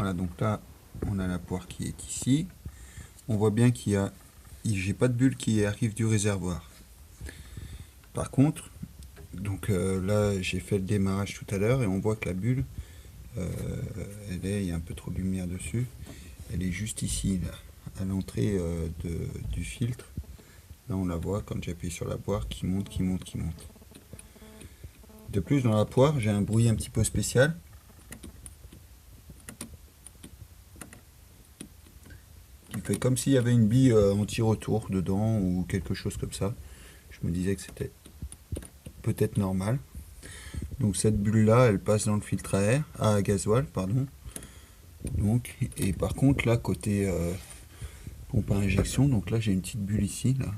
Voilà, donc là on a la poire qui est ici. On voit bien j'ai pas de bulle qui arrive du réservoir. Par contre, donc là j'ai fait le démarrage tout à l'heure et on voit que la bulle, il y a un peu trop de lumière dessus. Elle est juste ici, là, à l'entrée du filtre. Là on la voit quand j'appuie sur la poire qui monte, qui monte, qui monte. De plus, dans la poire, j'ai un bruit un petit peu spécial. Qui fait comme s'il y avait une bille anti-retour dedans ou quelque chose comme ça. Je me disais que c'était peut-être normal. Donc cette bulle là, elle passe dans le filtre à gasoil, pardon. Donc, et par contre là, côté pompe à injection, donc là j'ai une petite bulle ici, là,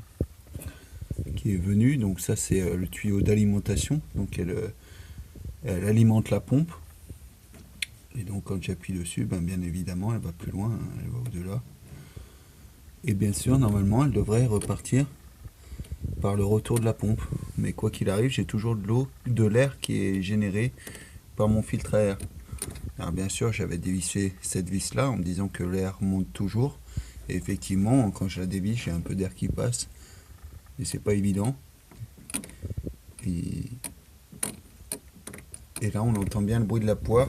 qui est venue. Donc ça c'est le tuyau d'alimentation. Donc elle alimente la pompe. Et donc quand j'appuie dessus, bien évidemment elle va plus loin, hein, elle va au-delà. Et bien sûr, normalement, elle devrait repartir par le retour de la pompe. Mais quoi qu'il arrive, j'ai toujours de l'air qui est généré par mon filtre à air. Alors bien sûr, j'avais dévissé cette vis-là en me disant que l'air monte toujours. Et effectivement, quand je la dévisse, j'ai un peu d'air qui passe. Et c'est pas évident. Et là, on entend bien le bruit de la poire.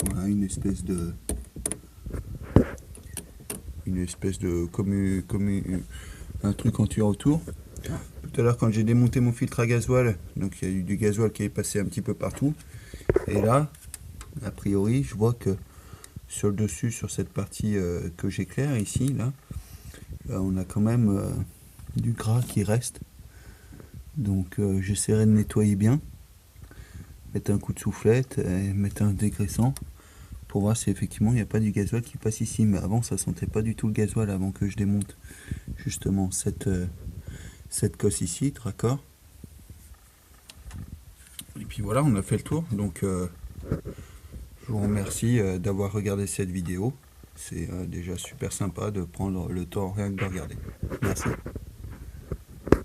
Voilà, une espèce de comme un truc anti-retour. Tout à l'heure quand j'ai démonté mon filtre à gasoil, donc il y a eu du gasoil qui est passé un petit peu partout. Et là, a priori, je vois que sur le dessus, sur cette partie que j'éclaire ici, là, on a quand même du gras qui reste. Donc j'essaierai de nettoyer bien, mettre un coup de soufflette et mettre un dégraissant pour voir si effectivement il n'y a pas du gasoil qui passe ici. Mais avant ça sentait pas du tout le gasoil avant que je démonte justement cette cosse ici, d'accord. Et puis voilà, on a fait le tour. Donc je vous remercie d'avoir regardé cette vidéo. C'est déjà super sympa de prendre le temps rien que de regarder. Merci.